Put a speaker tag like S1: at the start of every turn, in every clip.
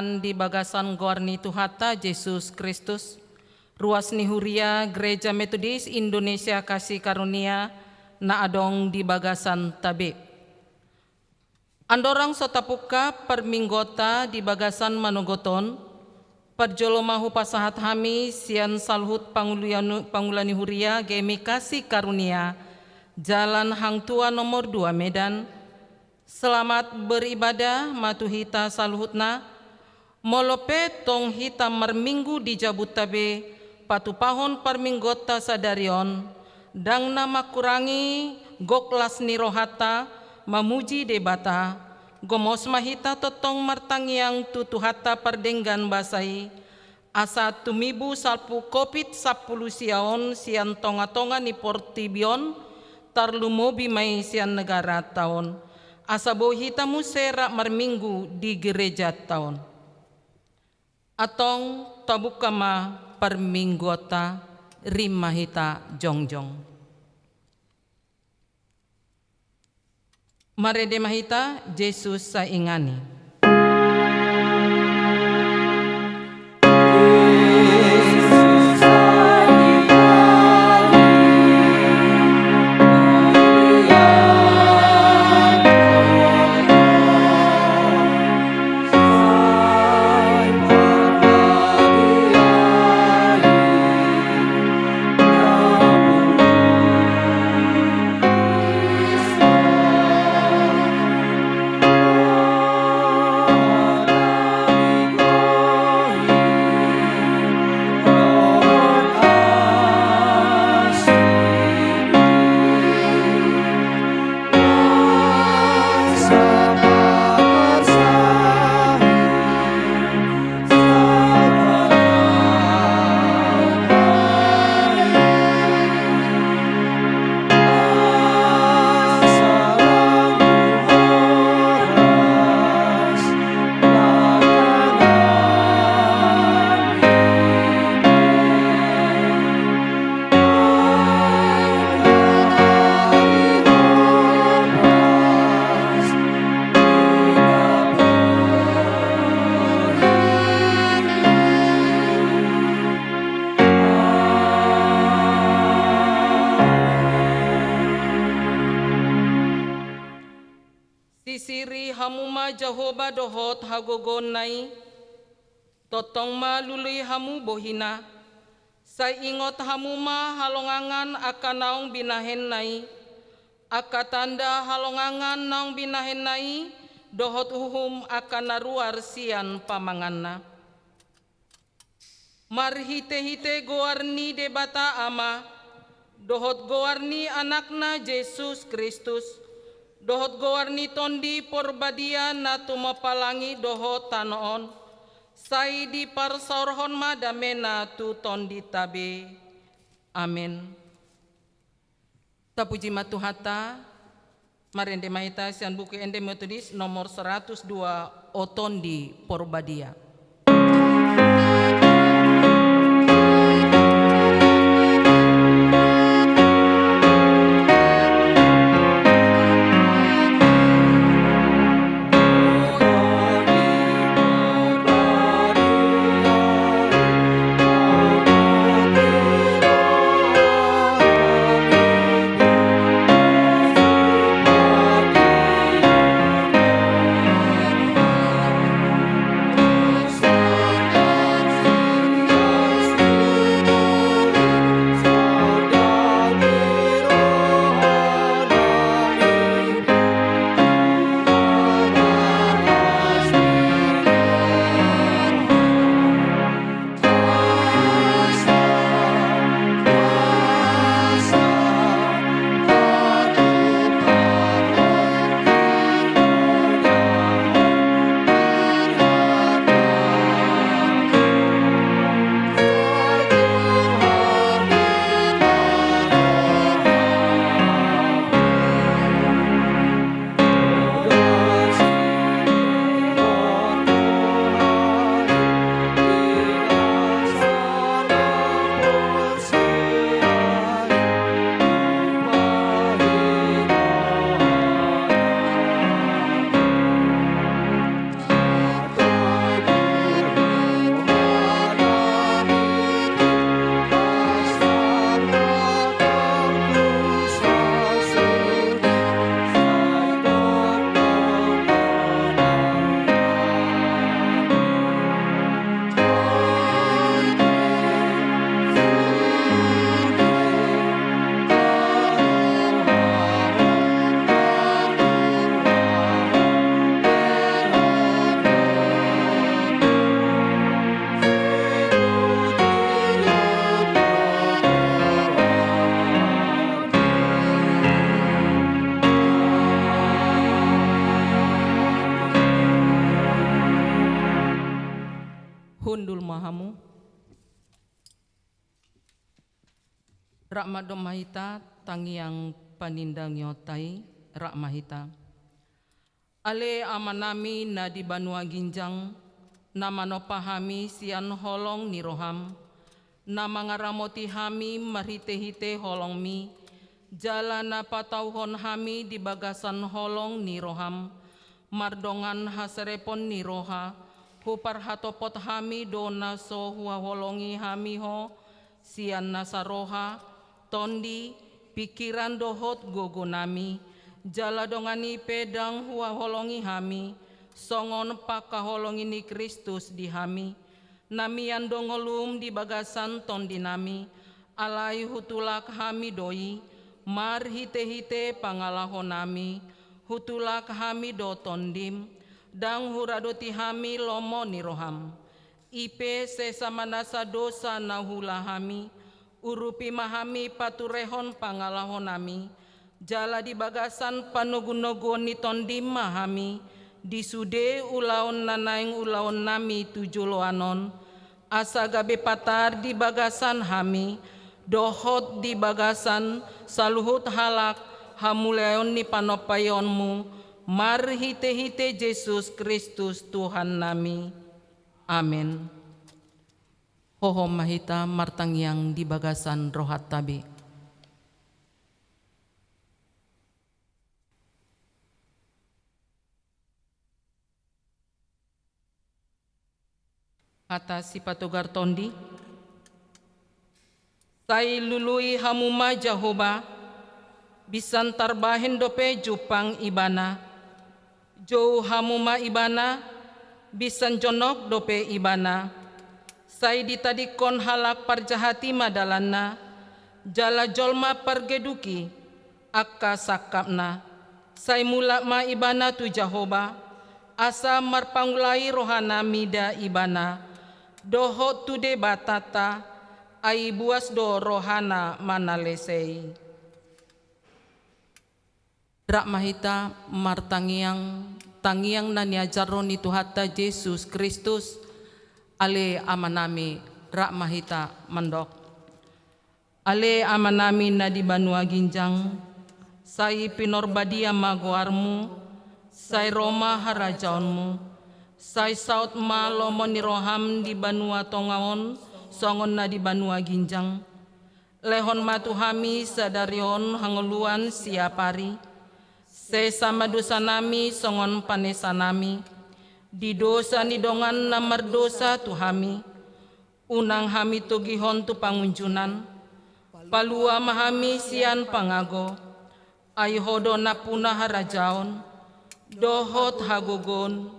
S1: Tuhan di bagasan Goarni Tuhata Yesus Kristus, ruas nihuria Gereja Metodis Indonesia Kasih Karunia na adong di bagasan tabe. Andorang sotapuka perminggota di bagasan Manogoton, perjolomahu pasahat hami sian salhut pangulani huria gemi Kasih Karunia, Jalan Hang Tua nomor 2 Medan. Selamat beribadah matuhita salhutna, molope tong hita marminggu di jabut tabe, patupahon perminggota sadarion, dang nama kurangi goklas nirohata, mamuji debata, gomos mahita totong martangiang tutuhata perdenggan basai, asa tumibu salpu kopit 10 siaon sian tonga-tonga ni portibion, tarlumobi mai sian negara tahun. Asabo hitamu serak marminggu di gereja tahun. Atong tabukama perminggota rima hita jongjong. Marede mahita Yesus saingani. Sisiri hamuma Jehovah dohot hagogon nai, totong ma lului hamu bohina, sai ingot hamuma halongangan akan naung binahen nai, akatanda halongangan naung binahen nai, dohot uhum akan naruar sian pamanganna. Marhite-hite goarni debata ama, dohot goarni anakna Yesus Kristus, dohot goarni tondi porbadia na tumapalangi dohot tanoon, sai di parsaorhon madamena tu tondi tabe. Amin. Tapuji matuhata, marende mahita sian buku ende metodis nomor 102 otondi porbadia. Hundul mahamu. Rak mahita tangiang panindang yotai rak mahita. Ale amanami na di Banua Ginjang, nama no pahami sian holong ni roham, nama ngaramoti hami marhite-hite holong mi, jalana patauhon hami di bagasan holong ni roham, mardongan hasarepon ni roha, hupar hatopot hami dona so hua holongi hami ho, sian nasaroha, tondi, pikiran dohot gogo nami, jala dongani pedang hua holongi hami, songon pakaholongi ni Kristus di hami, namian dongolum di bagasan tondi nami, alai hutulak hami doi, mar hite-hite pangalahon nami, hutulak hami do tondim, dang huradoti hami lomo ni roham, ipe sesamanasa dosa nahula hami, urupi mahami paturehon pangalahon nami, jala di bagasan panugun-nugun ni tondim mahami, disude ulaon nanaing ulaon nami tujuloanon, asa gabe patar di bagasan hami, dohot di bagasan saluhut halak hamuleon ni panopayonmu, mar hite-hite Yesus Kristus Tuhan nami. Amin. Hoho mahita martangyang di bagasan rohat tabi. Atas si patugar tondi, say lului hamuma Jahoba, bisan tarbahin dope jupang ibana, jou hamuma ibana, bisan jonok dope ibana, say ditadikon halak parjahati madalana, jala jolma pargeduki, akka sakapna, say mulak ma ibana tu Jahoba, asa marpangulai rohana mida ibana, dohot tude batata, ai buas do rohana manalesei. Rak mahita tangiang naniajaron ni Tuhata Yesus Kristus, ale amanami rak mahita mandok. Ale amanami na di Banua Ginjang, say pinorbadia magoarmu, say Roma harajaonmu, say saut ma lomo ni roham di Banua Tongaon, songon na di Banua Ginjang. Lehon matu hami sadarion hanguluan siapari, se sama dosa nami songon panesa nami, di dosa ni dongan namar dosa tu hami, unang hami tugihon tu pangunjunan, palua mahami sian pangago, ayhodo napuna harajaon, dohot hagogon,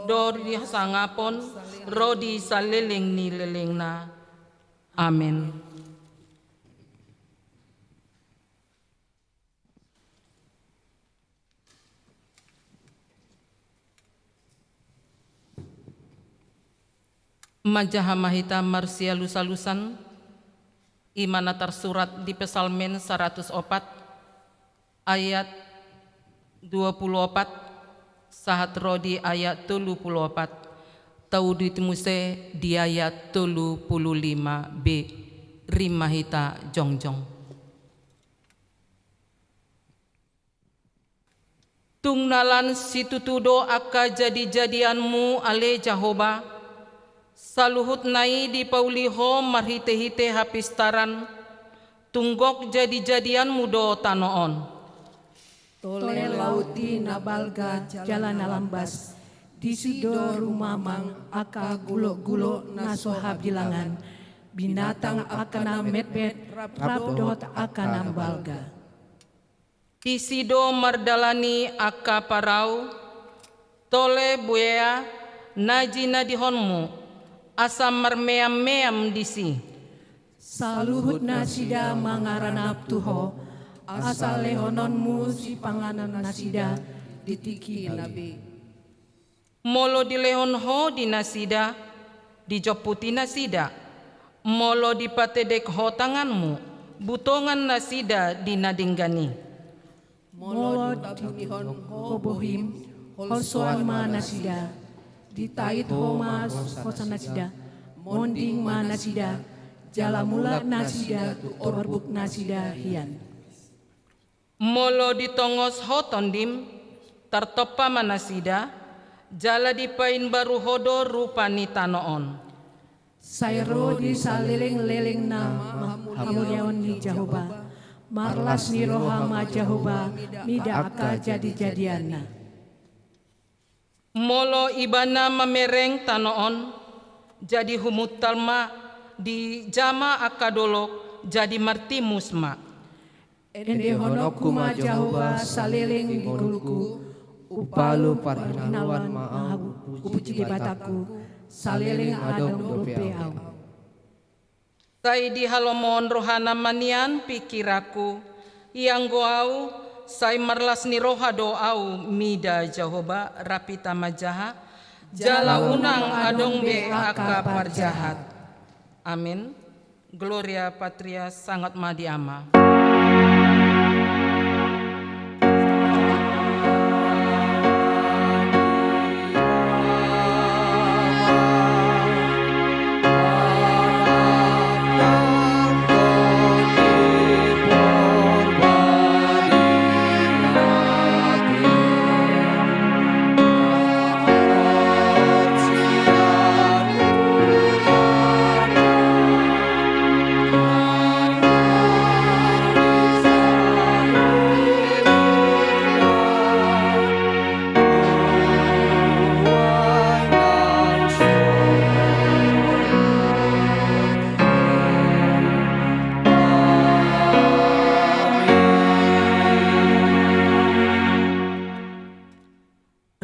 S1: dori sangapon, rodi saliling ni lelingna. Amin. Majaha mahita marsia lusa-lusan, imana tersurat di Pesalmen 104 ayat 24, sahat rodi ayat 34, tau ditemuse di ayat 35b, rimahita jongjong. Tungnalan situtudo akka jadi-jadianmu ale Jahoba, saluhut nai di pauliho marhite-hite hapistaran, tunggok jadi-jadianmu do tanoon.
S2: Tole lauti nabalga jalan alambas, di sido rumamang aka gulo-gulo nasohab jilangan, binatang akana medbed rabdot akana balga.
S1: Di sido mardalani aka parau, tole buaya najina dihonmu, asam marmeam-meam disi.
S2: Saluhut nasida mangaranap tuho, asal lehononmu si panganan nasida ditiki nabi.
S1: Molo di lehon ho di nasida, di joputi nasida. Molo di patedek ho tanganmu, butongan nasida di nadinggani.
S2: Molo di hobohim, holsoan ma nasida, ditait ho mas hosa nasida. monding manasida, jalamula nasida, torbuk nasida hian.
S1: Molo ditongos hotondim, tartopa manasida, jala dipain baru hodo rupani tanoon.
S2: Sayro di saliling-liling na hamunyaon ni Jehovah, marlas ni rohama Jehovah, mida aka jadi-jadiana.
S1: Molo ibana mamereng tanoon, jadi humut talma di jama akadolok, jadi martimusma.
S2: Ende honok kuma Jehovah saliling di guluku, upalu parhinawan maabu, upuji bataku, saliling adong dope au.
S1: Sai di halomon rohana manian pikiraku, yang goau, sai marlas ni roha doau mida Jehovah rapita majaha, jala unang adong be aka parjahat. Amin. Gloria Patria sangat madiama.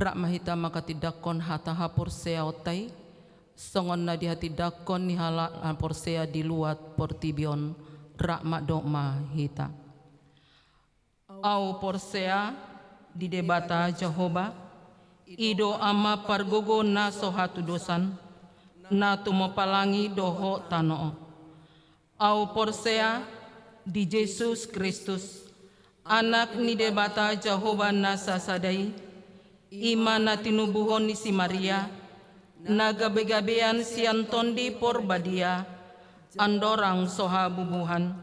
S1: Rak mahita makatidakon hata haporsea otai, songon na di hati dakon ni hala haporsea di luat portibion, rak makdokma hita. Au porsea di debata Jehovah, ido ama pargogo na sohatu dosan, na tumopalangi doho tanoo. Au porsea di Yesus Kristus, anak ni debata Jehovah na sasadai, imana tinubuhon ni si Maria, nagabe-gabean si Antondi porbadia, andorang soha bubuhan,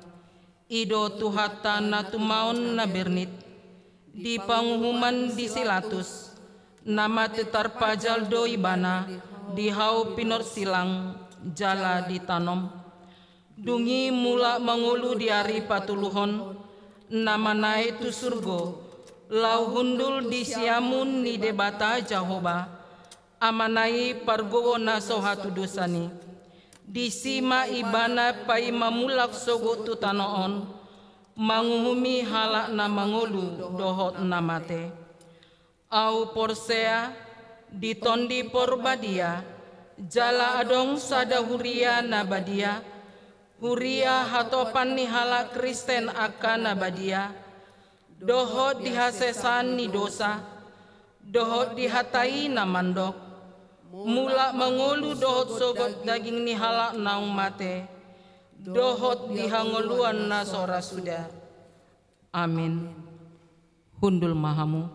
S1: ido tuhata na tumaon na bernit, di panghuman di silatus, nama tetar pajal do ibana, di hau pinor silang, jala ditanom, dungi mula mangulu di ari patuluhon, nama nae tu surgo, lau hundul di siamun ni debata Jehovah, amanai pargowo na sohatu dosani, di sima ibana pai mamulak sogo tu tanoon, manguhumi halak na mangulu dohot namate. Au porsea di tondi porbadia, jala adong sada huria nabadia, huria hatopan ni halak Kristen akan nabadia, dohot dihasesan ni dosa, dohot dihatai na mandok, mula mangulu dohot sogot daging ni halak naung mate, dohot dihangoluan na sora suda. Amin. Hundul mahamu.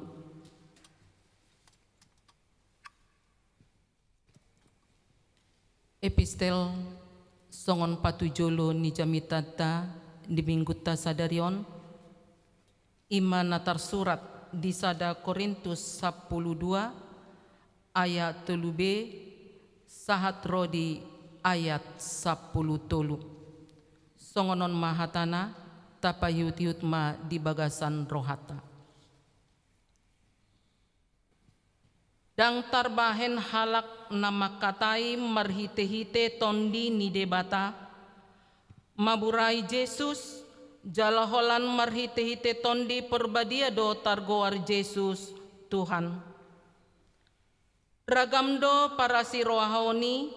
S1: Epistel songon patujolo ni jamitata di mingguta sadarion, iman natar surat di sada Korintus 12 ayat 3b sahat rodi ayat 10 tolu. Songonon mahatana tapayut-yut ma di bagasan rohata. Dang tarbahen halak nama katai marhite-hite tondi ni debata, maburai Yesus, jalaholan marhite-hite tondi perbadia do targoar Yesus Tuhan. Ragamdo para siroahoni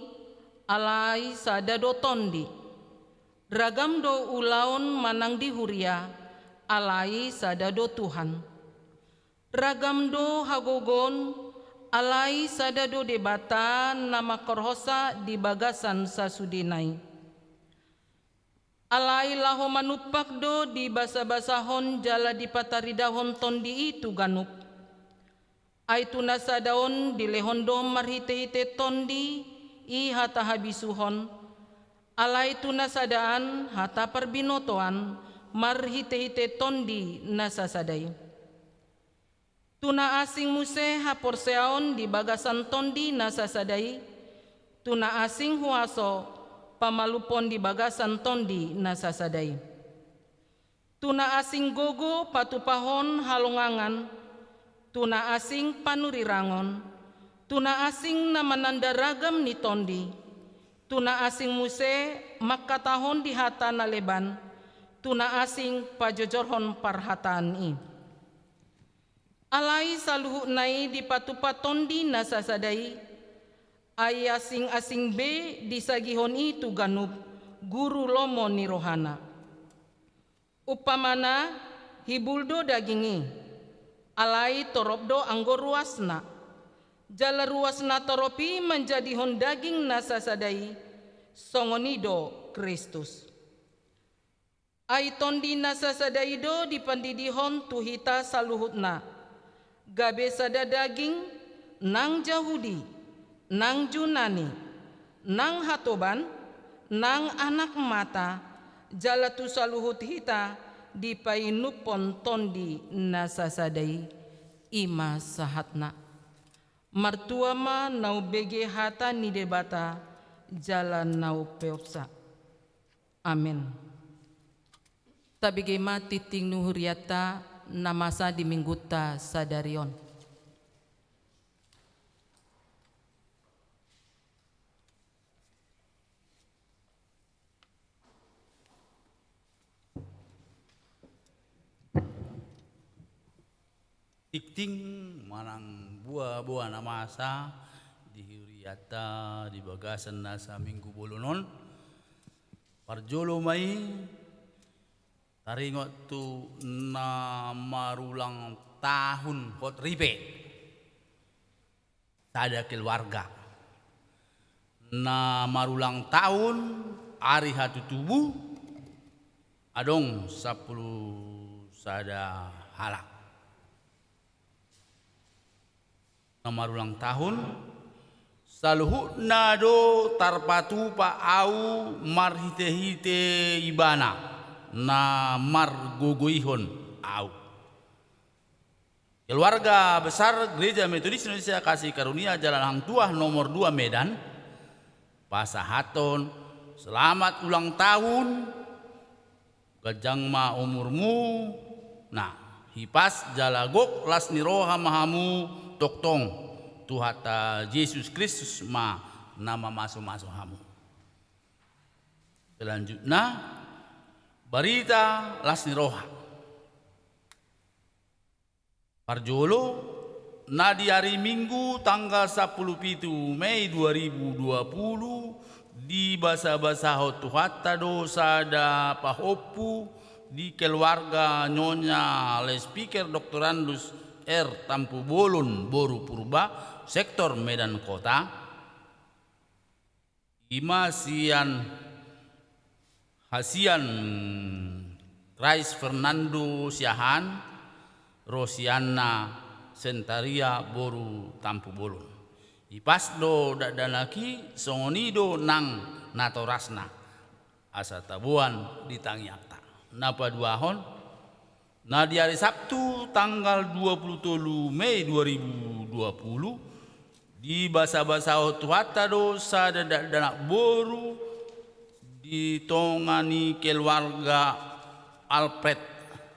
S1: alai sadado tondi. Ragamdo ulaon manang di huria alai sadado Tuhan. Ragamdo hagogon alai sadado debata nama korhosa di bagasan sasudinai. Alai laho manupak do di basa-basahon jala di pataridahon tondi itu ganup. Aitu nasa daon di lehondo marhite-hite tondi i hata habisuhon, alai tuna sadaan hata perbinotoan, marhite-hite tondi nasasadai. Tuna asing muse haporseaon di bagasan tondi nasasadai, tuna asing huaso pamalupon di bagasan tondi nasasadai. Tuna asing gogo patupahon halongangan, tuna asing panurirangon, tuna asing namananda ragam ni tondi, tuna asing muse makatahon di hata naleban, tuna asing pajojorhon parhataan i. Alai saluhu nai di patupa tondi nasasadai, ay asing-asing be di sagihon itu ganub, guru lomo ni rohana. Upamana hibuldo dagingi, alai torobdo anggo ruasna, jala ruasna toropi menjadi hon daging nasasadai, songonido Kristus. Ai tondi nasasadai do dipandidihon tuhita saluhutna, gabe sada daging, nang Yahudi, nang Junani, nang hatoban, nang anak mata, jala tu saluhut hita di painupon tondi nasasadai ima sahatna. Martua ma nau bege hata ni debata jala nau peopsa. Amin. Tabige ma titing nuhuriata namasa di mingguta sadarion.
S3: Tikting manang buah-buah namasa di huriata di bagasan nasa minggu bulunon parjolo mai taringot tu na marulang tahun pot ripe sada keluarga na marulang tahun hari hatu tubuh adong 10 sada halak. Marulang tahun saluhu nado tarpatu pa au marhite-hite ibana na margogoihon au. Keluarga besar Gereja Metodis Indonesia Kasih Karunia Jalan Hang Tuah nomor 2 Medan, pasahaton selamat ulang tahun gajangma umurmu nah hipas jalagok lasni roha mahamu toktong tuhata Yesus Kristus ma nama masuk-masuk hamu. Selanjutnya berita lasni roha parjolo na di hari Minggu tanggal 10 Mei 2020 di basa-basa tuhata dosa da pahopu di keluarga Nyonya Le Speaker Dr. Andus R. Tampu Bolon Boru Purba sektor Medan Kota Imasian Hasian Rais Fernando Siahan Rosiana Sentaria Boru Tampu Bolon Ipasdo dadanaki songonido nang natorasna asa tabuan di tangiakta napa duahon. Nah di hari Sabtu tanggal 27 Mei 2020 di basa-basa tuhata dosa danak boru ditongani keluarga Alfred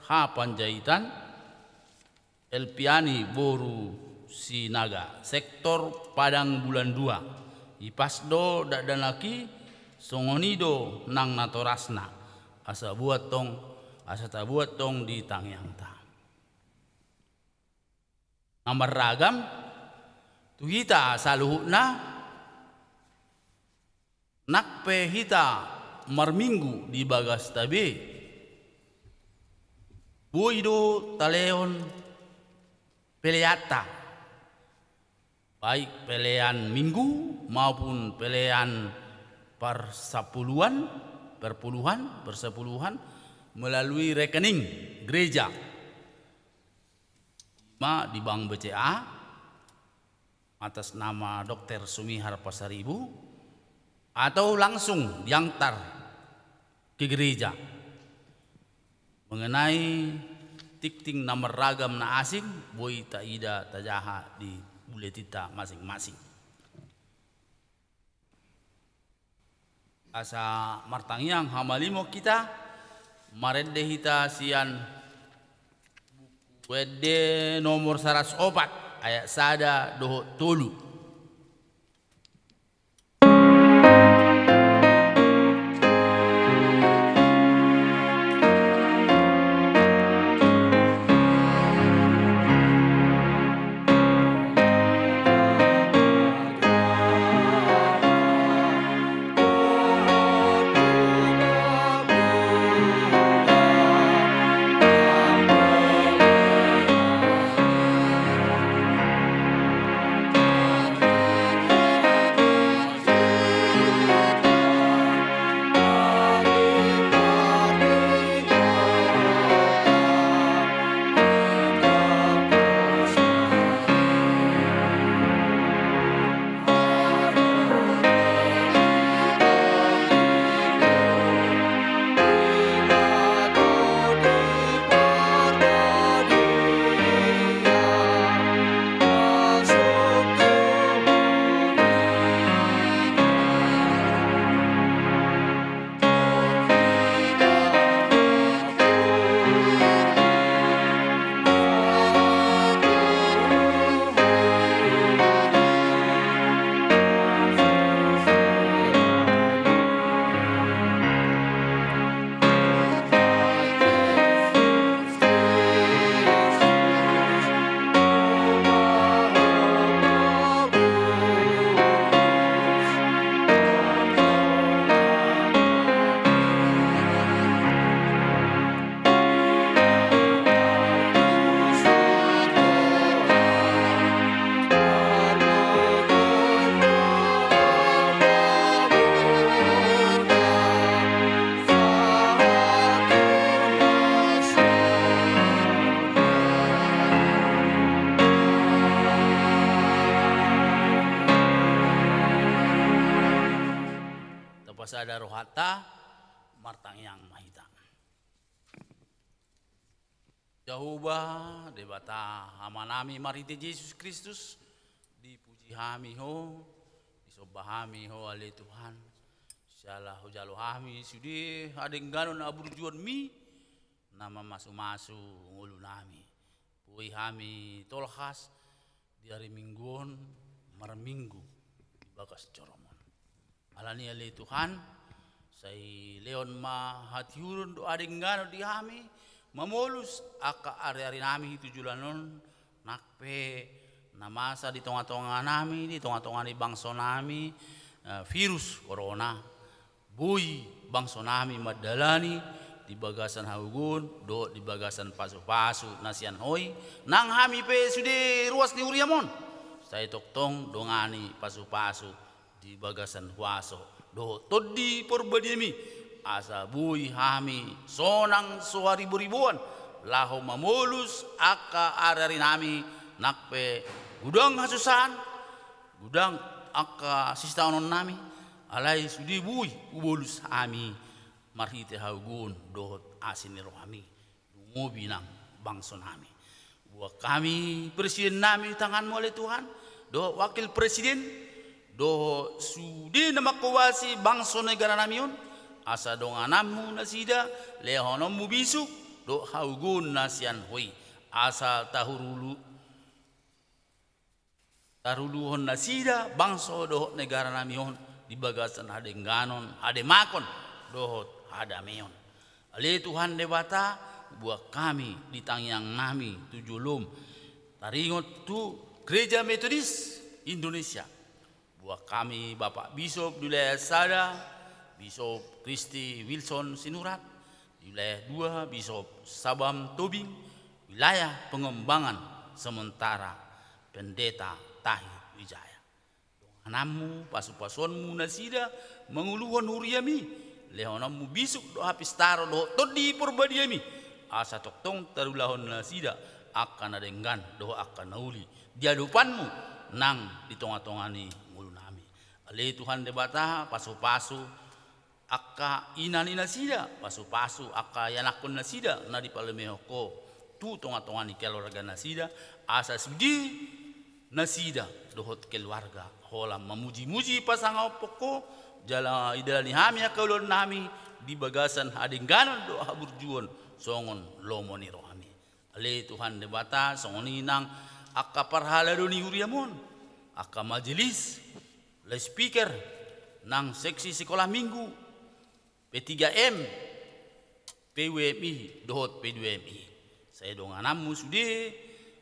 S3: H. Panjaitan Elpiani Boru Sinaga sektor Padang Bulan 2 ipasdo dadanaki songonido nang natorasna asa buat tong asa tabuat tong di tangyangta. Nomor ragam tuhita saluhuna nakpe hita marminggu di bagas tabe buido taleon peleata baik pelean minggu maupun pelean persepuluhan melalui rekening gereja di Bank BCA atas nama Dr. Sumihar Pasaribu atau langsung diantar ke gereja. Mengenai tikting nomor ragam na asing, boy taida tajaha di buletita masing-masing. Asa martangyang hamalimo kita, marende hita sian wede nomor 104 ayat sada doho tolu. Ada rohata martangyang mahita. Jahuba debata hamanami marite Yesus Kristus dipuji hami ho, disobahami ho ale Tuhan. Salah hojalo hami sudi adeng ganon aburjuan mi nama masu-masu ngulu nami. Pui hami tolhas di hari mingguon marminggu di bagas coromon. Alani ale Tuhan, say leon ma hatiurun do adeng gano di hami, mamolus aka ari-ari nami tujulanon nakpe namasa di tonga-tonga nami, di tonga-tonga ni bangso nami, virus corona, bui bangso nami madalani di bagasan haugun, do di bagasan pasu-pasu nasian hoi, nang hami pe sude ruas ni uriamon, say toktong dongani pasu-pasu di bagasan huaso do todi porbadiemi asa bui hami sonang so ribu-ribuan laho mamolus aka arari nami nakpe gudang hasusan gudang aka sistaonon nami alai sudi bui ubolus hami marhite haugun do asiniro kami dungobi nang bangso nami buat kami presiden nami tanganmu oleh Tuhan do wakil presiden do sudi nama kuwasi bangso negara namion asa dong anammu nasida lehonommu bisu do haugun nasian hoi asa taruluhon nasida bangso do negara namion di bagasan ade ganon ade makon do ada meon ale Tuhan debata buat kami di tangyang nami tujulum taringot tu Gereja Metodis Indonesia. Buat kami Bapak Bishop di wilayah Sada, Bishop Kristi Wilson Sinurat, di wilayah 2 Bishop Sabam Tobing, wilayah pengembangan sementara Pendeta Tahi Wijaya. Anamu pasu-pasuanmu nasida menguluhan huriami, lehonamu bisuk do hapis taro do todi porbadiami, asa toktong tarulahon nasida akan adenggan do akan nauli. Di hadapanmu nang di tonga-tongani ngulu nami. Ale Tuhan de bata pasu-pasu aka ina sida pasu-pasu aka yanakon na sida na di palemehoko tu tonga-tonga ni keluarga na sida asa sudi na sida dohot keluarga hola memuji-muji pasangan poko jala idalani hami akaulon nami di bagasan adengganon doa burjuon songon lomo ni rohami ale Tuhan de bata songon inang aka parhala do ni huriamon aka majelis le speaker nang seksi sekolah minggu P3M PWMI dohot P2MI saya donganammu sude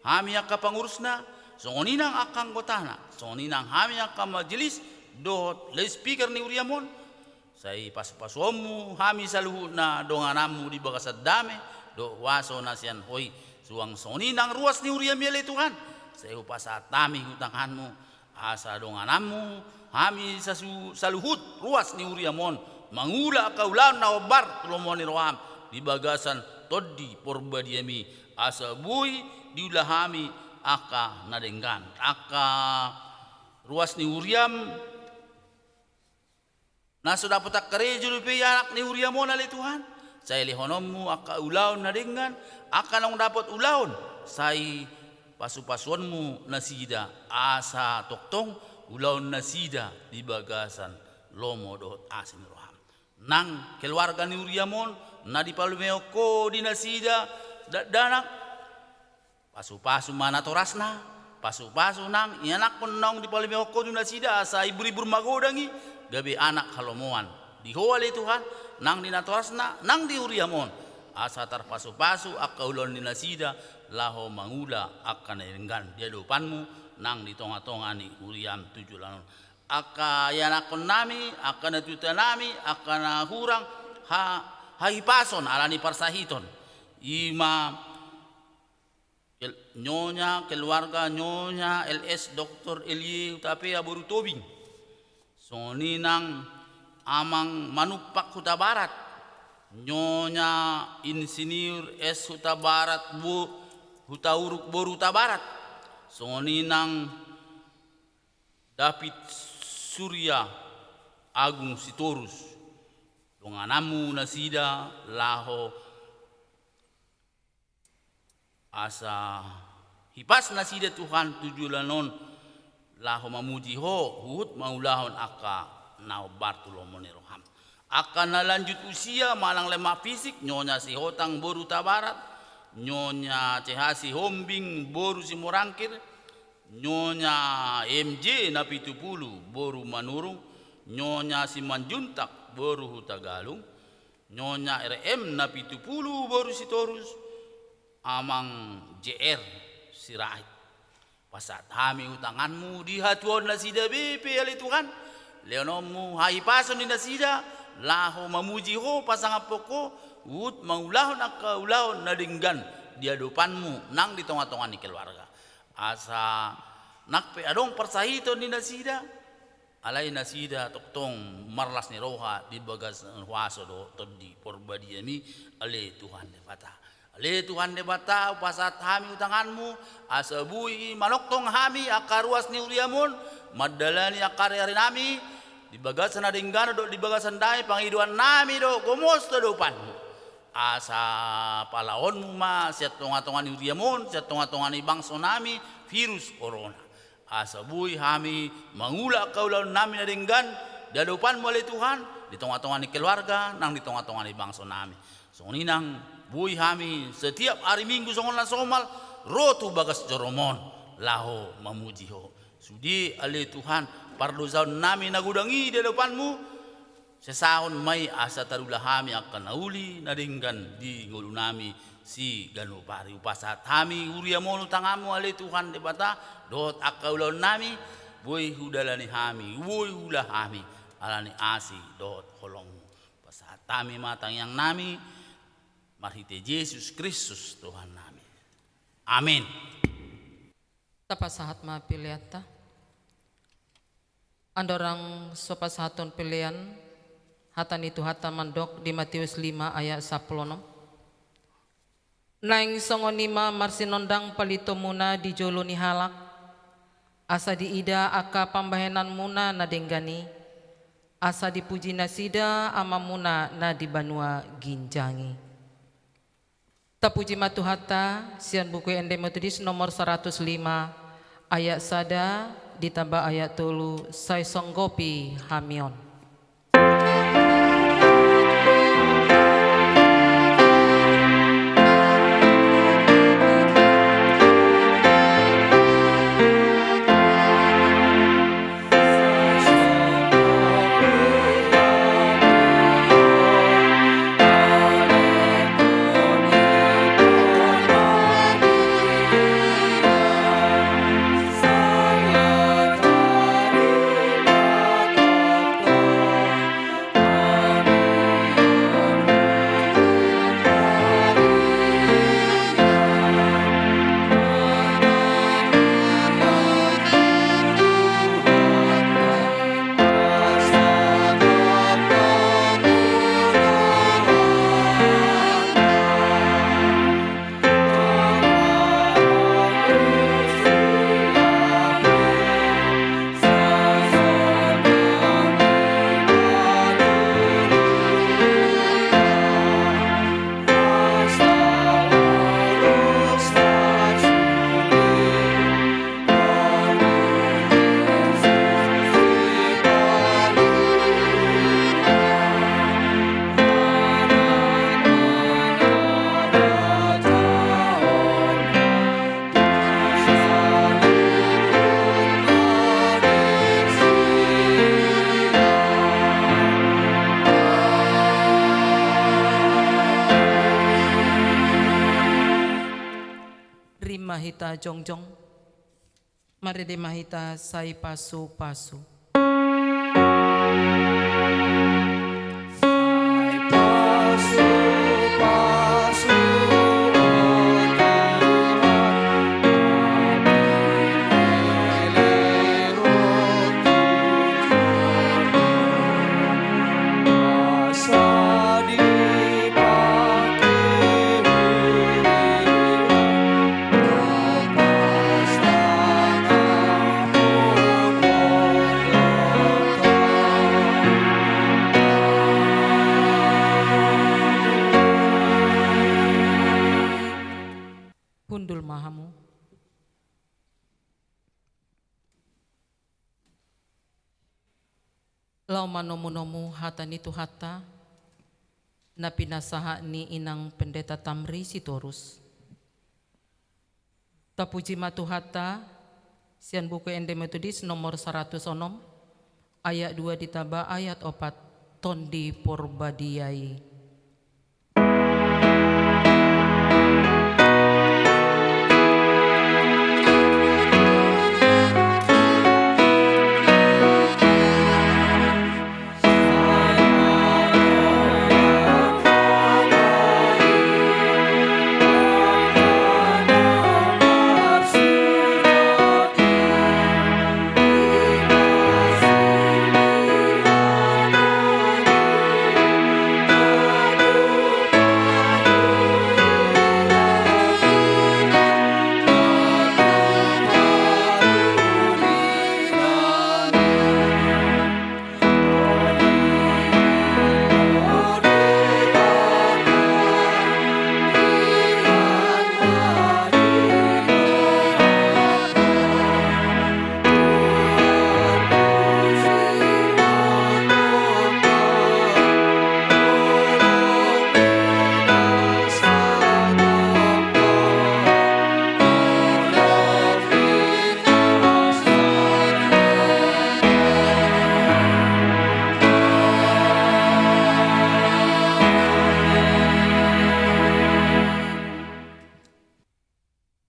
S3: hami aka pangurusna songoninang akang kotana songoninang hami aka majelis dohot le speaker ni uriamon saya pas-pasomu hami saluhuna donganammu di bagasad dame do waso nasian hoi suang songoninang ruas ni uriami le Tuhan saya upasatami hutanganmu asa donganammu hami saluhut ruas ni uriamon mangula kaulan na obar tulomoni roham di bagasan toddi porbadiami asa bui diulahami aka nadenggan aka ruas ni uriam na sudah putak karejo lupi anak ni uriamon ale Tuhan saya lihonommu aka ulaun nadenggan aka nang dapat ulaun sai pasu-pasuanmu nasida asa toktong ulaun nasida di bagasan lomo dohot asin roham nang keluarga ni uriamon na di palumeoko di nasida danak pasu-pasu mana torasna pasu-pasu nang ianak pun nang di palumeoko di nasida asa ibu-ibu magodangi gabe anak halomoan di hoale Tuhan nang di natorasna nang di uriamon asa tarpasu-pasu akka ulon di nasida laho mangula akan enggan dia depanmu nang di tonga-tonga ni uriam 7 lanon aka yanakon nami aka natuta nami aka na hurang haipason alani parsahiton ima nyonya keluarga nyonya LS Dr. Eli tapi aboru tobing soninang amang manupak huta barat nyonya insinyur S huta barat bu huta uruk boru huta barat soninang David Surya Agung Sitorus donganamu nasida laho asa hipas nasida Tuhan 7 lanon laho mamuji ho hut maulahon aka nao Bartolomone roham akan nalanjut usia malang lemah fisik nyonya si hotang boru tabarat nyonya cehasi hombing boru si morangkir nyonya MJ na 70 boru manurung nyonya si manjuntak boru hutagalung nyonya RM na 70 boru si torus amang JR si raid pasat hami utanganmu di hatuan nasida BP ali Tuhan leonomu hai pason di nasida laho mamuji ho pasangan poko ut maulahon aka ulahon nadinggan dia depanmu nang di tonga-tonga ni keluarga asa nakpe adong persahito ni nasida alai nasida toktong marlas ni roha di bagas waso do todi porbadiami ale Tuhan de bata ale Tuhan de bata pasat hami utanganmu asa bui manoktong hami akaruas ni uriamun madalani akari nami di bagasan adinggana do di bagasan dai pangiduan nami do gomosto do panmu asa palaonmu ma siat tonga-tonga ni uriamun siat tonga-tonga ni bangso nami virus corona asa bui hami mangula kaulan nami nadinggan dadopan oleh Tuhan di tonga-tonga ni keluarga nang di tonga-tonga ni bangso nami soninang bui hami setiap hari minggu songon la somal rotu bagas joromon laho mamuji ho sudi ale Tuhan pardosaun nami nagudangi di depanmu sesahun mai asa tarulah hami akan nauli nadinggan di ngulu nami si ganu pari upasat hami uriamonu tangamu ale Tuhan de bata dot akaulon nami boy hudalani hami boy hula hami alani asi dot holong pasat kami matang yang nami marhite Yesus Kristus Tuhan nami amin
S1: Tapasahat mapiliata andorang sopasahaton pilihan hatan itu hatan mandok di Matius 5 ayat 16 naing songonima marsinondang palito muna di jolo ni halak asa diida aka pambahenan muna na denggani, asa dipuji nasida amamuna na di banua ginjangi. Tapuji matuhata sian buku ende metodis nomor 105 ayat sada ditambah ayat tolu sai songgopi hamion. Mahita jongjong, mari de mahita sai pasu pasu. Hundul mahamu. Lau manomu-nomu hata nitu hata na pinasaha ni inang pendeta Tamri Sitorus. Tapuji matu hata sian buku ende metodis nomor 106 ayat 2 ditambah ayat 4 tondi porbadiai.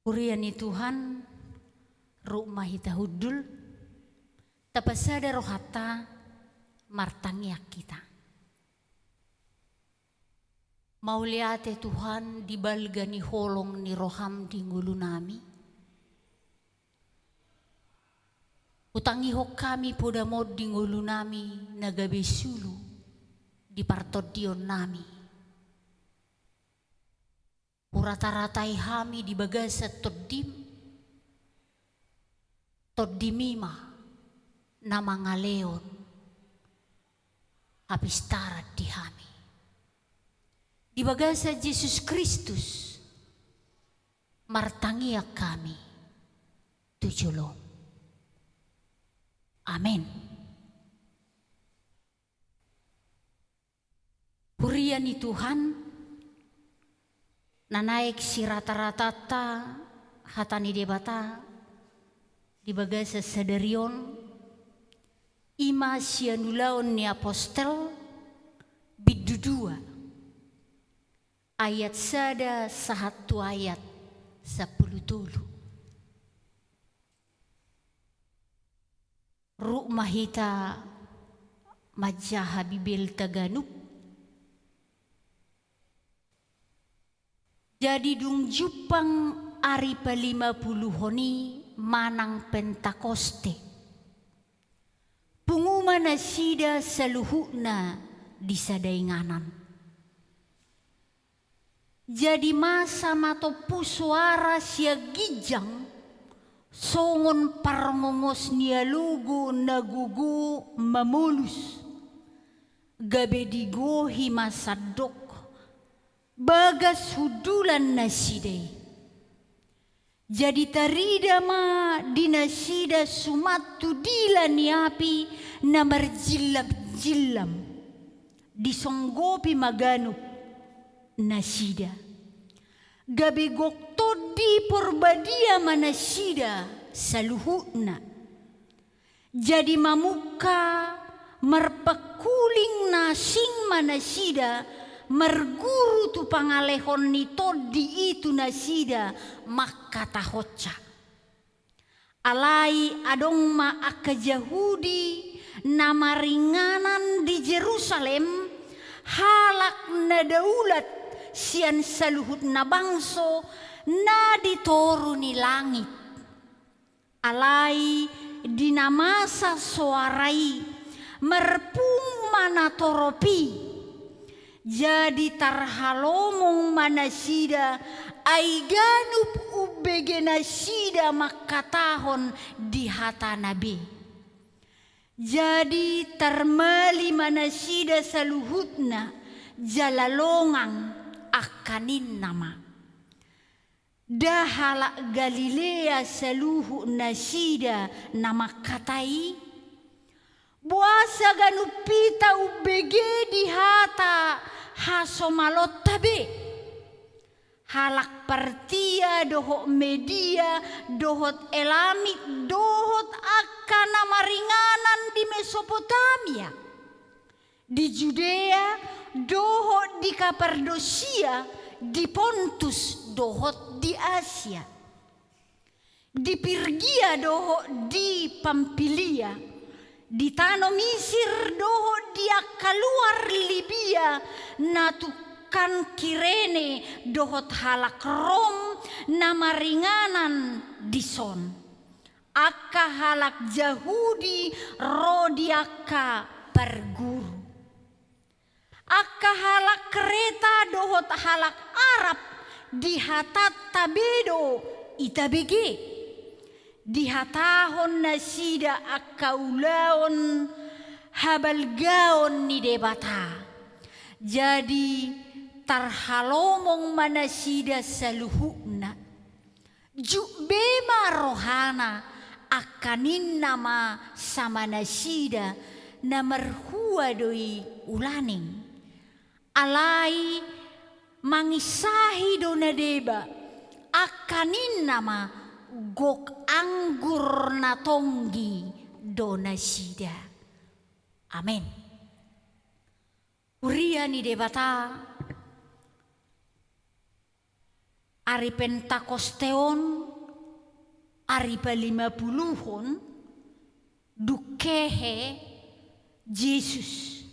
S4: Uriani Tuhan, ruh mahita hudul, tapasada rohata martangyak kita. Mauliate Tuhan dibalgani holong ni roham di ngulu nami. Utangi hok kami poda mod di ngulu nami nagabe sulu di partodion nami. Urata-ratai hami di bagasa todim. Todimima na mga leon hapistarat di hami. Di bagasa Jesus Kristus martangiak kami tujulong. Amin. Purian ni Tuhan na naik si rata-rata hatani debata di bagasa sadarion ima sianulaon ni apostel bidudua ayat sada satu ayat 10. Mahita majaha bibil Taganuk. Jadi dung jupang ari pa-50 honi manang Pentakoste. Punguma na sida sa luhuna di sadainganan. Jadi masa matopu suara siya gijang songon parngongos niya lugo nagugu mamulus. Gabe digohi masadok bagas hudulan nasidai. Jadi tarida ma dinasida sumatu dila ni api na marjilab-jilam disonggopi maganup nasida. Gabi gokto di porbadia manasida saluhuna. Jadi mamuka marpakuling nasing manasida marguru tu pangalehon ni todi itu nasida makatahoca. Alai adong ma aka Yahudi nama ringanan di Jerusalem halak na daulat sian saluhut na bangso na ditoru ni langit. Alai dinamasa soarai merpung mana toropi. Jadi tarhalomong manasida ay ganup ubege nasida makatahon di hata nabi. Jadi tarmali manasida saluhutna jalalongang akanin nama. Dahala Galilea saluhu nasida nama katai. Buasa ganupita ubege di hata hasomalot tabe. Halak partia dohot media dohot elamit dohot akana maringanan di Mesopotamia. Di Judea dohot di Kapadosia, di Pontus dohot di Asia. Di Pirgia dohot di Pampilia. Di Tano Misir dohot dia keluar Libya natukan Kirene dohot halak Rom nama ringanan dison. Aka halak Yahudi rodiaka perguru. Aka halak kereta dohot halak Arab di hatat tabedo itabege. Dihatahon nasida akaulaon habalgaon ni debata. Jadi tarhalomong manasida saluhuna. Jubema rohana akanin nama sama nasida na marhua doi ulaning. Alai mangisahi dona deba akanin nama gok anggur na tonggi dona sida. Amin. Uria ni debata ari Pentakosteon ari pa-50 dukehe Jesus.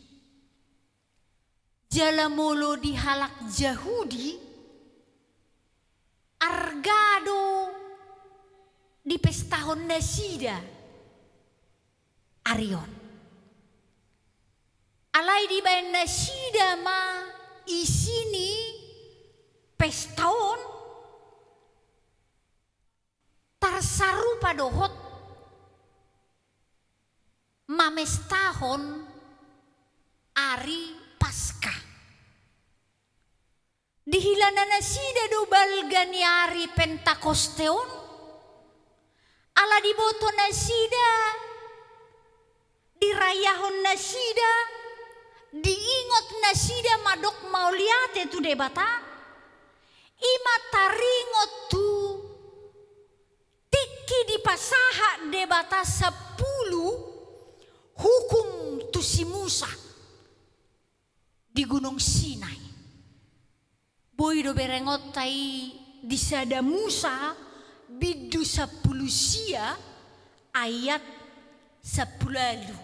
S4: Jalamolo di halak Yahudi argado di pestahon nasida Arion. Alai di bayan nasida ma isini pestahon tarsarupa dohot mamestahon ari Paskah. Dihilana nasida do balgani ari Pentakosteon, ala diboto nasida, dirayahon nasida, diingot nasida madok mauliate tu debata, ima taringot tu tiki di pasaha debata 10 hukum tu si Musa di Gunung Sinai. Boy do berengot tai disada Musa bidu 10 sia ayat 10 lalu.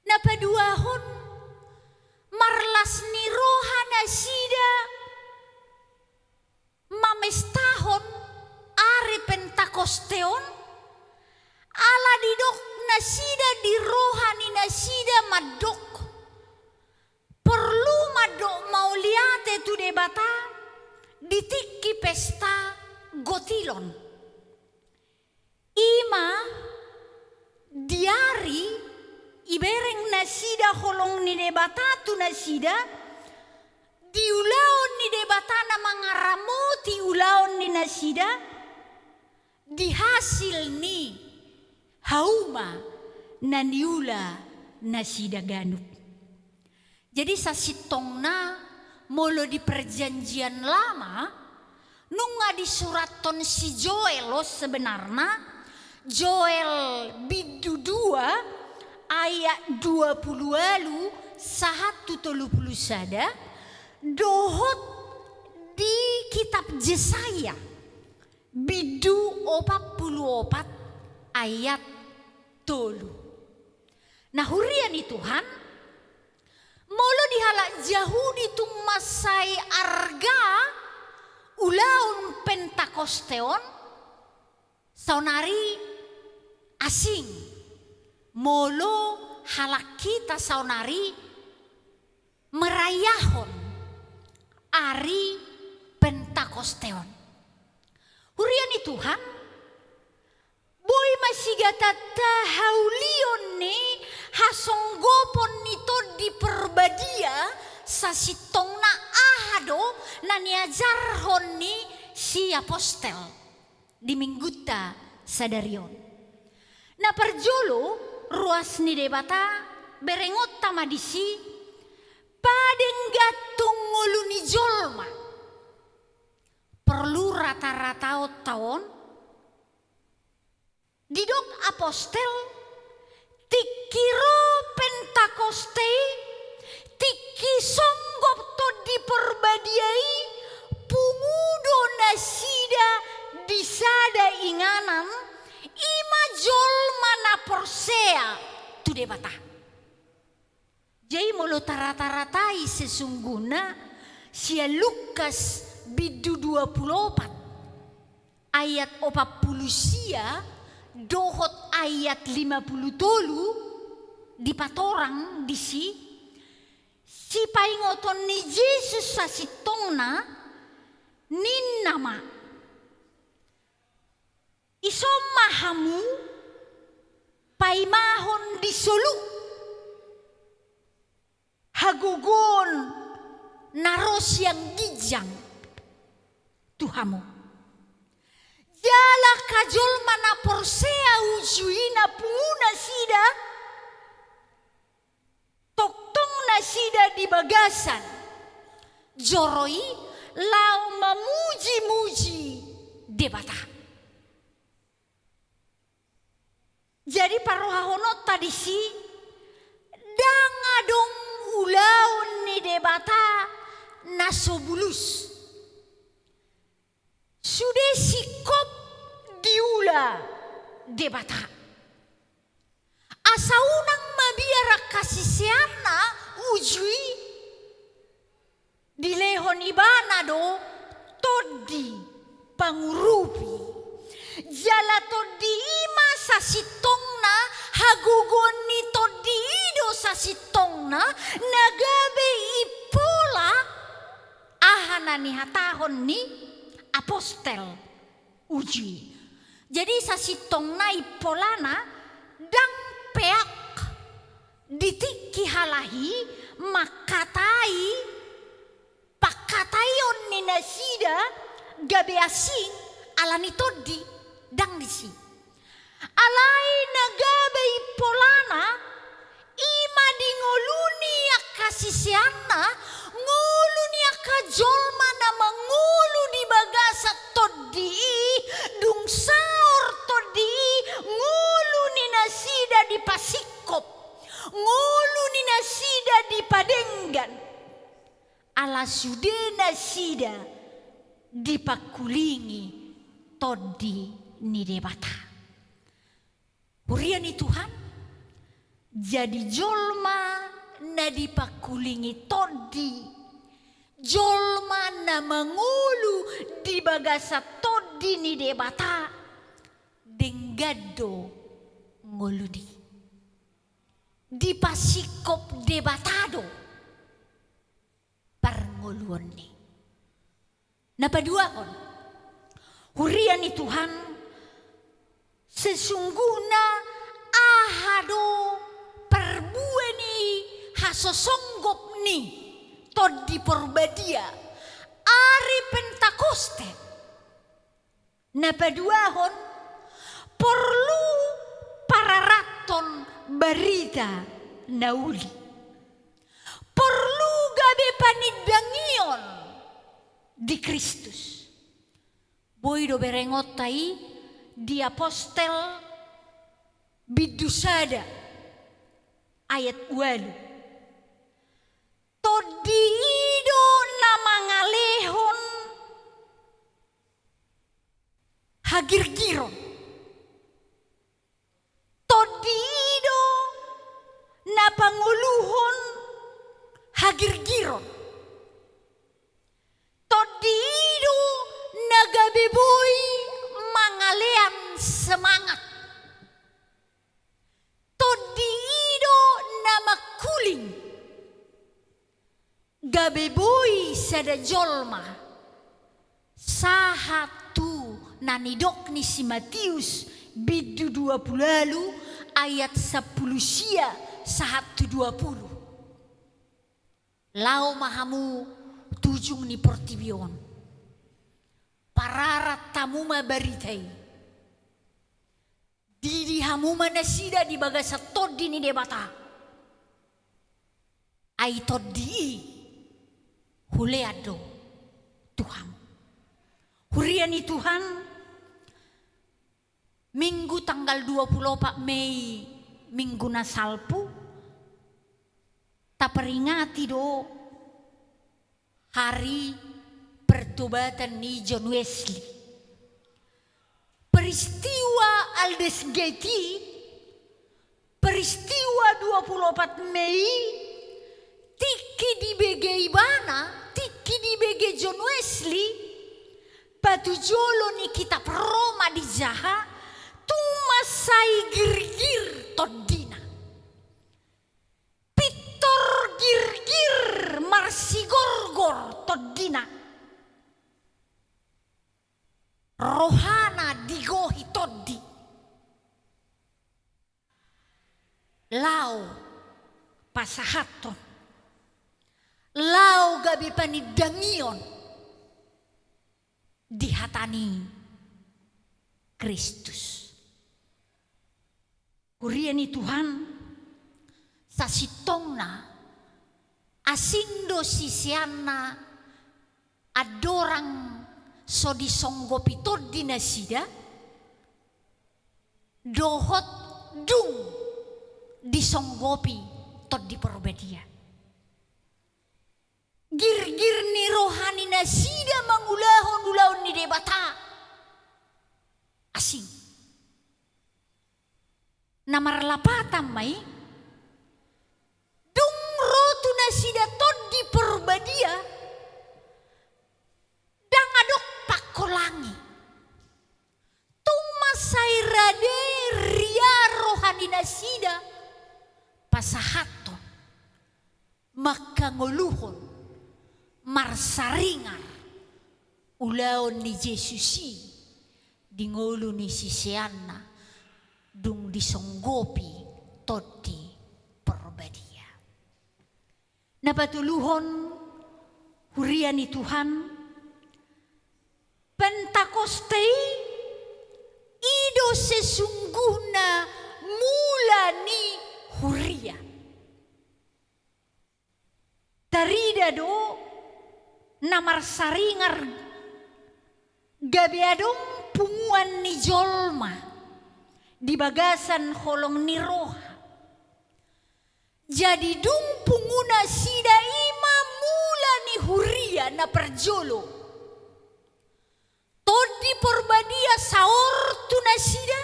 S4: Napaduahon marlas ni rohana sida mamestahon ari Pentakosteon ala didok nasida di rohani nasida madok perlu madok mauliate tu debata ditiki pesta gotilon ima diari ibereng nasida holong ni debata tu nasida diulaon ni debata na mangaramoti ulaon ni nasida dihasil ni hauma naniula nasida ganuk. Jadi sasitongna molo di perjanjian lama nunga di suraton si Joel lo sebenarnya Joel bidu 2 ayat 20 lalu 130 sada dohot di kitab Yesaya bidu 44 ayat 3. Nah hurian Tuhan molo dihalak Yahudi tu masai arga ulaun Pentakosteon saunari asing molo halak kita saunari merayahon ari Pentakosteon. Hurian Tuhan boy masih gata tahaulion ni hasonggopon nito di perbadia sasitongna ahado naniajarhon ni si apostel di mingguta sadarion. Na perjolo ruas ni debata berengot tamadisi padenggatung ngoluni jolma perlu rata-rata tahun didok apostel tikiro Pentakoste tiki songgop to diperbadiai pungudo nasida disada inganan ima jol mana persea tu debata. Jadi molo rata-ratai sesungguhnya sia Lukas bidu 24 ayat 40 sia dohot ayat 50 tolu di patorang di si paingoton ni Yesus sasitongna nin nama isom mahamu paimahon di soluk hagugon naros yang gijang Tuhamu jala kajol mana porsea ujuina punguna sida toktong nasida di bagasan joroi lau memuji-muji debata. Jadi parohahono tadi si dangadong ulaun ni debata nasobulus sudah sikop diula debata asa unang mabiara kasisiana ujui dilehon ibana do todi pangurupi jala todi ima sasitongna hagugon ni todi ido sasitongna nagabe ipola ahana ni hatahon ni apostel uji. Jadi sasitongna ipolana dang pe ditiki halahi makatai pakatayon ni nasida gabe asing alani todi dang disi alai nagabe polana ima di ngoluni akasisiana ngoluni akajolma na mangulu di bagasa todi dung saur todi ngulu ni nasida di pasikop ngulu ni nasida di padenggan ala sude nasida di pakulingi todi ni debata huriani Tuhan jadi jolma na di pakulingi todi jolma na mangulu di bagasa todi ni debata denggado ngoludi di pasikop debatado parngoluan ni napadua kon hurian ni Tuhan sesungguhnya ahado perbueni hasosonggop ni todi porbadia ari Pentakoste napaduahon perlu para raton barita nauli perlu gabe panidangion di Kristus boido berengotai di apostel bidusada ayat 8 todido namangalehon hagirgiron todido na panguluhon hagirgiron todido nagabeboy mangalean semangat todido na makuling gabeboy sada jolma sahatu nanidok ni si Matius bidu 20 lalu ayat 10 sia 120 lau mahamu tujung ni portibion pararat tamuma baritai didi hamuma nasida di bagasa todi ni debata ai todi huleado Tuhan huriani Tuhan Minggu tanggal 24 Mei minggu nasalpu tak peringati do hari pertobatan ni John Wesley peristiwa Aldesgeti peristiwa 24 Mei tiki di BG Ibana tiki di BG John Wesley patujolo ni kitab Roma di Jaha tumasai girgir todina pitor girgir marsigorgor todina rohana digohi toddi lau pasahaton lau gabi panidangion dihatani Kristus Kuriani Tuhan sasitongna asindo sisiana adorang so disonggopi todi nasida dohot dung disonggopi todi porbadia gir-gir ni rohani nasida mangulahon ni debata asing namar lapatan mai dung rotu nasida todi porbadia dang adok pakolangi tung masai rade ria rohani nasida pasahato maka ngoluhon marsaringar ulaon ni Jesusi di ngolu ni sisiana dung disonggopi todi perbadia napatuluhon hurian ni Tuhan Pentakostei ido sesungguhna mula ni huria tarida do namar saringar gabeadong punguan ni jolma di bagasan holong ni roha jadi dung punguna sida ima mula ni huria na perjolo todi porbadia saor tuna sida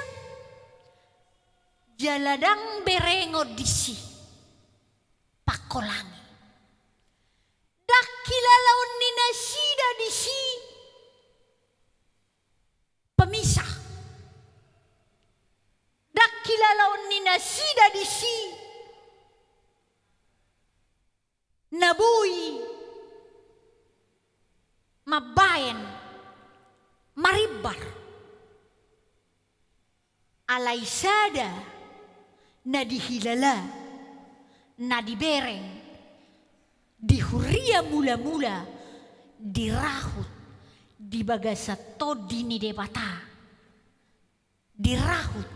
S4: jaladang berengo disi pakolangi dakilalaon ni nasida disi pemisah dakilalaon ni nasida disi nabui mabayan maribar alaisada na dihilala na dibereng dihuria mula-mula dirahut di bagasa todi ni debata dirahut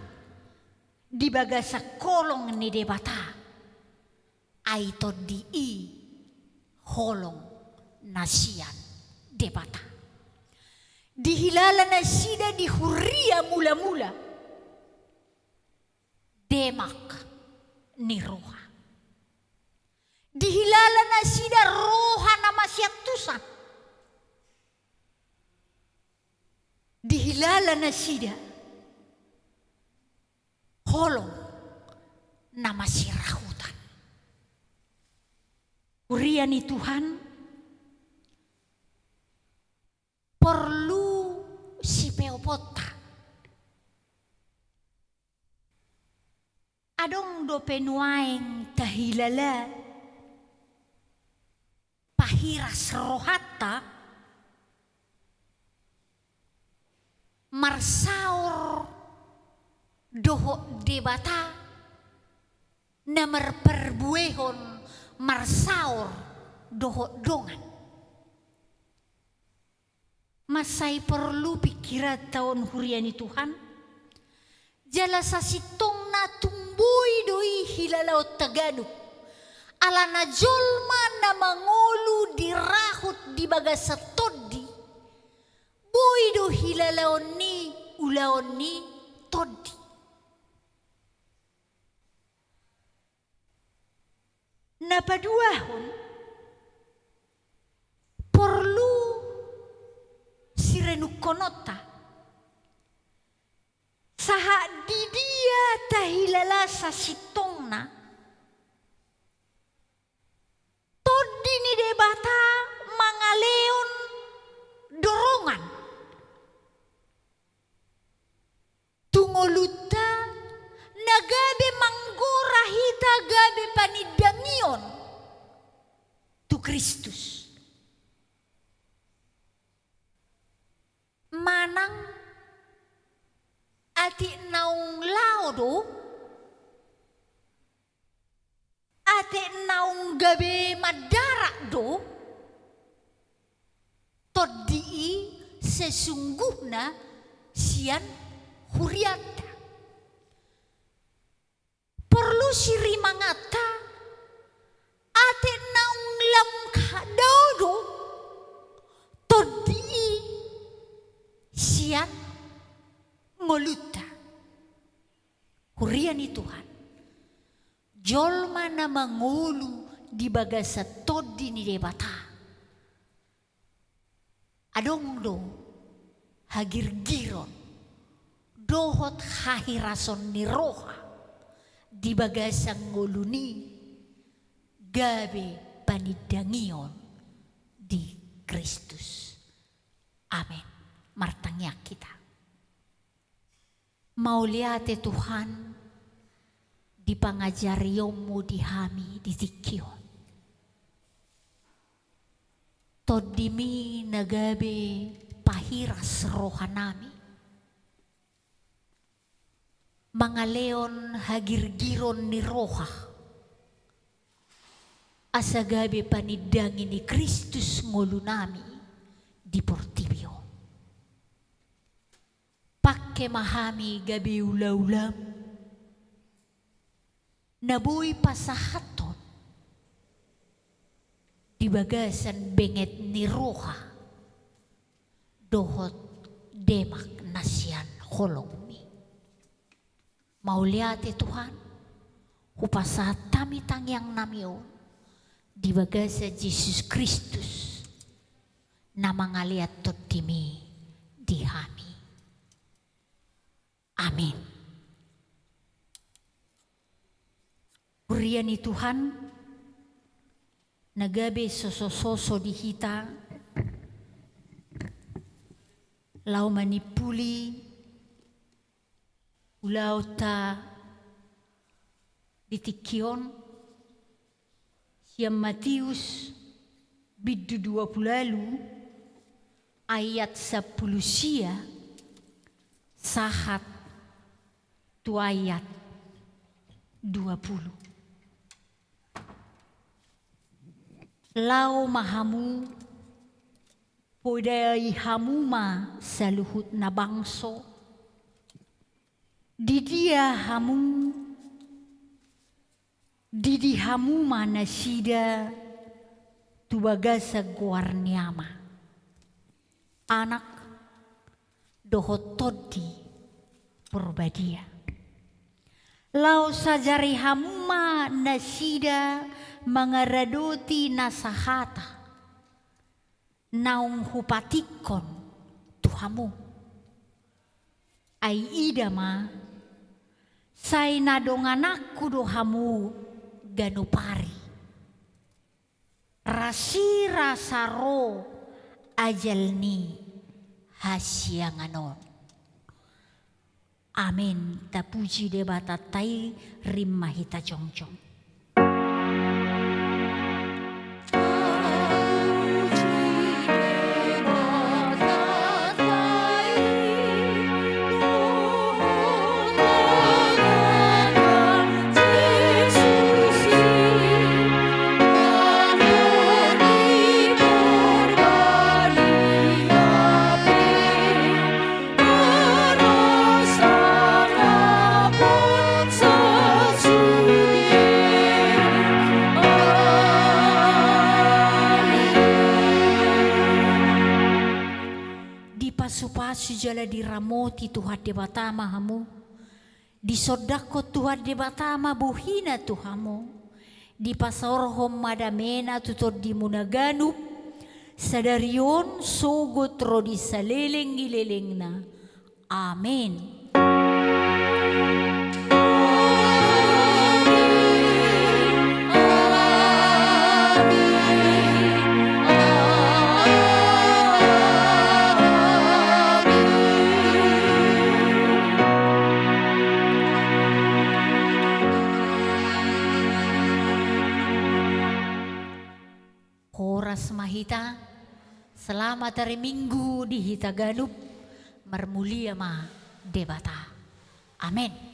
S4: di bagasa kolong ni debata aito di i holong nasian debata dihilala nasida dihuria mula-mula demak ni roha dihilala nasida roha nama siatusan dihilala nasida holong nama sirahutan hurian ni Tuhan perlu si peopota adong do penuaeng tahilala pahiras rohata marsaur doho debata namar perbuehon marsaur doho dongan masai perlu pikiran tahun huriani Tuhan jala sasitong na tumbui doi hilalau Tagalog alana jolma na mangolu dirahut di bagasa todi boido hilalaon ni ulaon ni todi napaduahon perlu sirenukonota saha didia tahilala sa sitongna todi ni debata mangaleon dorongan tungoluta nagabe manggora hita gabe panidangion tu Kristus manang ati naung laudo ate naung gabe madarak do todii sesungguhna sian huriata perlu siri mangata ate naung lam kadaudo todii sian ngoluta huriani Tuhan jolma na mangulu di bagasa todi ni debata adong do hagirgiron dohot hahirason ni roha di bagasa nguluni gabe panidangion di Kristus amin martangnya kita mauliate Tuhan di pangajariyomu dihami di zikion todimi nagabe pahiras rohanami mangaleon hagirgiron ni roha asa gabe panidangin ni Kristus ngolunami di Portibio. Pakke mahami gabi ula-ulam, nabuy pasahaton, di bagasan benget ni Roha, dohot demak nasian holongmi. Mauliati Tuhan, hupasat tami tangyang namyo, di bagasa Yesus Kristus, na mangaliat timi di hami. Amin. Purian ni Tuhan, nagabe soso-soso di hita, lau manipuli, ulau ta ditikion, siam Matius bidu 20 ayat 10 sia sahat tu ayat 20. Lau mahamu podai hamuma saluhut na bangso, didia hamu didi hamuma na sida tubaga sa guarniama anak dohotodi purbadia. Lau sajari hamuma nasida mangaradoti nasahata naung hupatikon tuhamu ai idama say nadonganakku dohamu ganupari rasi rasaro ajalni hasyanganon. Amin. Tapuji debata tai rimma hita congcong. Pasu jala diramoti Tuhan debatama hamu, di sodako Tuhan debatama buhina Tuhamu, di pasorhom madamena tutor di munaganup, sadarion sogot rodi saleleng ilelengna. Amin. Mahita, selamat hari Minggu di Hita Ganup, mermulia ma debata. Amin.